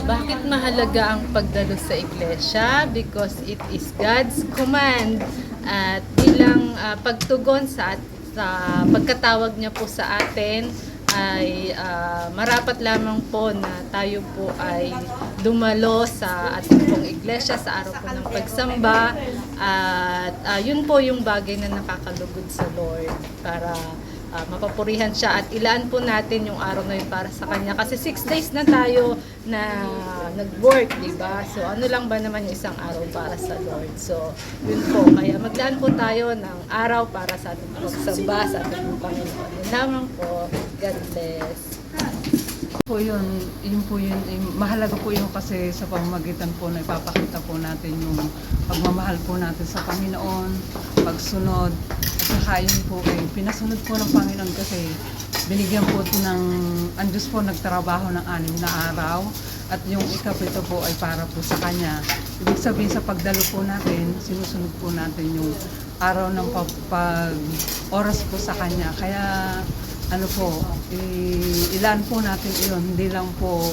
Bakit mahalaga ang pagdalo sa iglesia? Because it is God's command at bilang pagtugon sa pagkatawag niya po sa atin ay marapat lamang po na tayo po ay dumalo sa ating pong iglesia sa araw po ng pagsamba at yun po yung bagay na nakakalugod sa Lord para mapapurihan siya at ilaan po natin yung araw na yun para sa Kanya. Kasi 6 days na tayo na nag-work, diba? So, ano lang ba naman yung isang araw para sa Lord? So, yun po. Kaya maglaan po tayo ng araw para sa ating pagsamba, sa ating Panginoon. Yun lamang po. God bless. Yun po yun, mahalaga po yun kasi sa pamamagitan po na ipapakita po natin yung pagmamahal po natin sa Panginoon, pagsunod, at saka yun po pinasunod po ng Panginoon kasi binigyan po ng, ang Diyos po nagtrabaho ng 6 na araw at yung ikapito po ay para po sa Kanya. Ibig sabihin sa pagdalo po natin, sinusunod po natin yung araw ng oras po sa Kanya. Kaya ano po, ilan po natin iyon, hindi lang po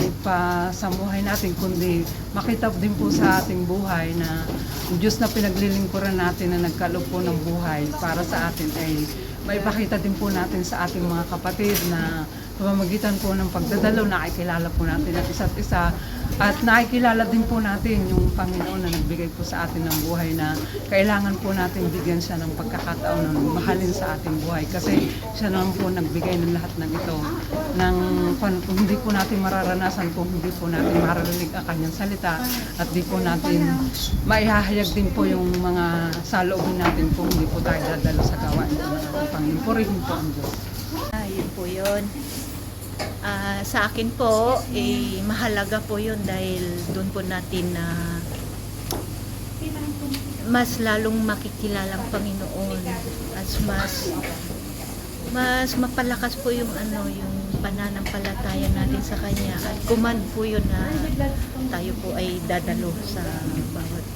ipasamuhay natin, kundi makita din po sa ating buhay na yung Diyos na pinaglilingkuran natin na nagkaloob po ng buhay para sa atin ay maipakita din po natin sa ating mga kapatid na pamamagitan po ng pagdadalo, nakikilala po natin at isa't isa at nakikilala din po natin yung Panginoon na nagbigay po sa atin ng buhay na kailangan po natin bigyan siya ng pagkakataon na mahalin sa ating buhay kasi siya naman po nagbigay ng lahat ng ito kung hindi po natin mararanasan, kung hindi po natin mararinig ang kanyang salita at di po natin maihahayag din po yung mga saloobin natin kung hindi po tayo dadalo sa gawain po ng ating Panginoon. Purihin po ang Diyos. Yun po yun. Sa akin po, mahalaga po yun dahil doon po natin na mas lalong makikilala ang Panginoon at mas mapalakas po yung yung pananampalataya natin sa Kanya at command po yun na tayo po ay dadalo sa bawat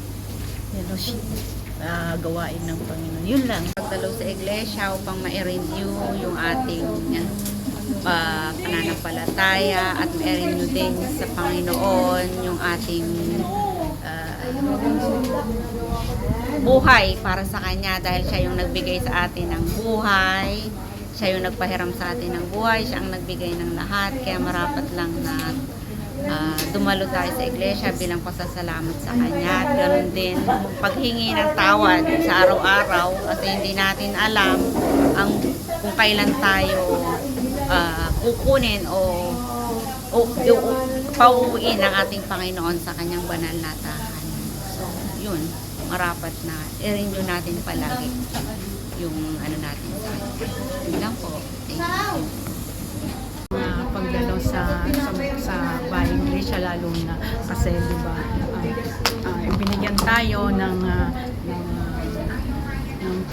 gawain ng Panginoon. Yun lang. Pagdalo sa iglesia upang ma-renew yung ating pananampalataya at ma-renew din sa Panginoon yung ating buhay para sa Kanya dahil siya yung nagbigay sa atin ng buhay, siya yung nagpahiram sa atin ng buhay, siya ang nagbigay ng lahat, kaya marapat lang na dumalo tayo sa iglesia bilang pasasalamat sa Kanya at ganoon din paghingi ng tawad sa araw-araw kasi hindi natin alam kung kailan tayo kukunin o pauuin ang ating Panginoon sa Kanyang banal na tahanan. So, yun, marapat na i-renew natin palagi yung natin sa Kanya. Yun lang po. Thank you. Pagdalo sa bahay iglesia lalo na kasi diba binigyan tayo ng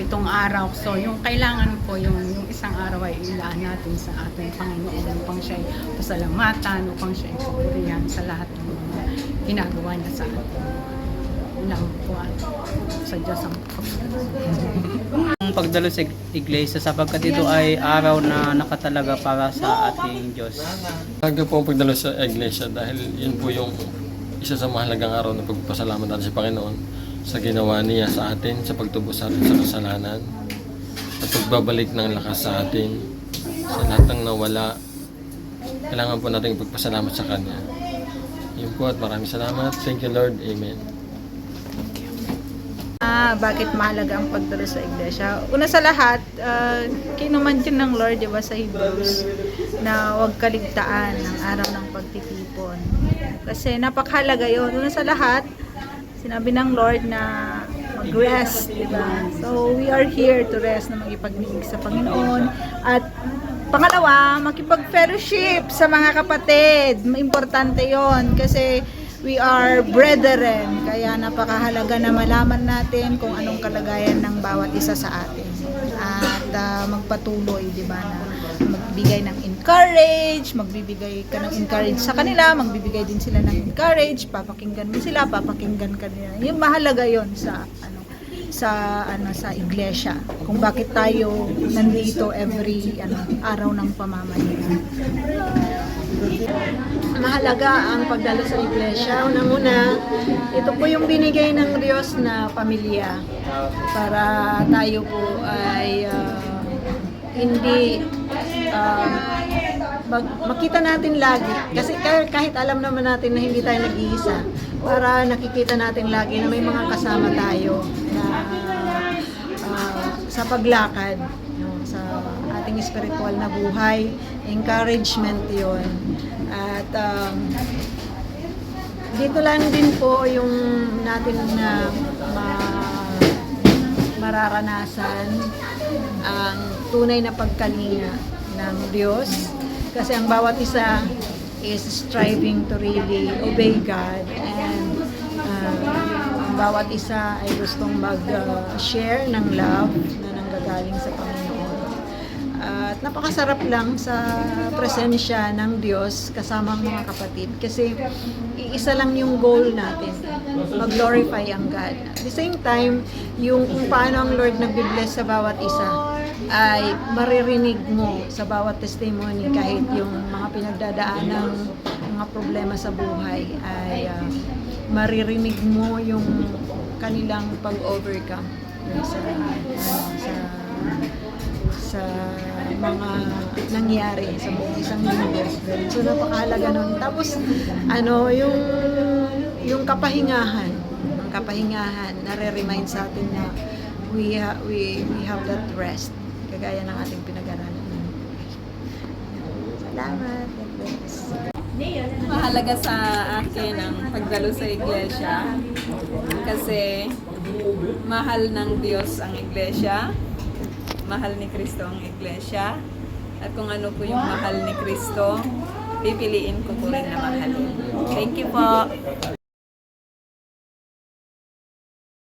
7 araw. So yung kailangan po yung isang araw ay ilaan natin sa ating Panginoon upang siya ay pasalamatan, upang siya ay papurihan sa lahat ng mga ginagawa niya sa atin. Lang po sa Diyos ang pagdalo sa iglesia sapagkat ito ay araw na nakatalaga para sa ating Diyos. Talaga po ang pagdalo sa iglesia dahil yun po yung isa sa mahalagang araw na pagpasalamat natin sa Panginoon sa ginawa niya sa atin, sa pagtubos sa atin sa kasalanan at pagbabalik ng lakas sa atin sa lahat ng nawala. Kailangan po natin ipagpasalamat sa Kanya. Yun po at maraming salamat. Thank you Lord. Amen. Bakit mahalaga ang pagdalo sa iglesia? Una sa lahat, kinuman din ng Lord, diba, sa Hebrews, na huwag kaligtaan ng araw ng pagtitipon. Kasi napakahalaga yun. Una sa lahat, sinabi ng Lord na mag-rest, diba? So, we are here to rest, na magipagdinig sa Panginoon. At pangalawa, makipag-fellowship sa mga kapatid. Importante yon kasi we are brethren, kaya napakahalaga na malaman natin kung anong kalagayan ng bawat isa sa atin at magpatuloy, di ba, na magbigay ng magbibigay ka ng encourage sa kanila, magbibigay din sila ng encourage, papakinggan mo sila, papakinggan ka nila. Yung mahalaga yon sa iglesia, kung bakit tayo nandito every araw ng pamamagitan. Mahalaga ang pagdalo sa iglesia. Unang-una, ito po yung binigay ng Diyos na pamilya para tayo po ay hindi makita natin lagi. Kasi kahit alam naman natin na hindi tayo nag-iisa, para nakikita natin lagi na may mga kasama tayo na sa paglakad, no, sa ating spiritual na buhay, encouragement yon. At dito lang din po yung natin na mararanasan ang tunay na pagkalinga ng Diyos. Kasi ang bawat isa is striving to really obey God, and ang bawat isa ay gustong mag-share ng love na nanggagaling sa Panginoon. At napakasarap lang sa presensya ng Diyos kasama ang mga kapatid kasi iisa lang yung goal natin, mag-glorify ang God. At the same time, yung kung paano ang Lord nagbi-bless sa bawat isa ay maririnig mo sa bawat testimony, kahit yung mga pinagdadaan ng mga problema sa buhay ay maririnig mo yung kanilang pag-overcome sa mga nangyari sa buong isang linggo. So napakahalaga nun. Tapos yung kapahingahan, ang kapahingahan nare-remind sa atin na we have that rest, kagaya ng ating pinag-aralan. Salamat. God bless. Mahalaga sa akin ang pagdalo sa iglesia kasi mahal ng Diyos ang iglesia, mahal ni Kristo ang iglesia, at kung ano po yung mahal ni Kristo, pipiliin ko po rin na mahalin. Thank you po.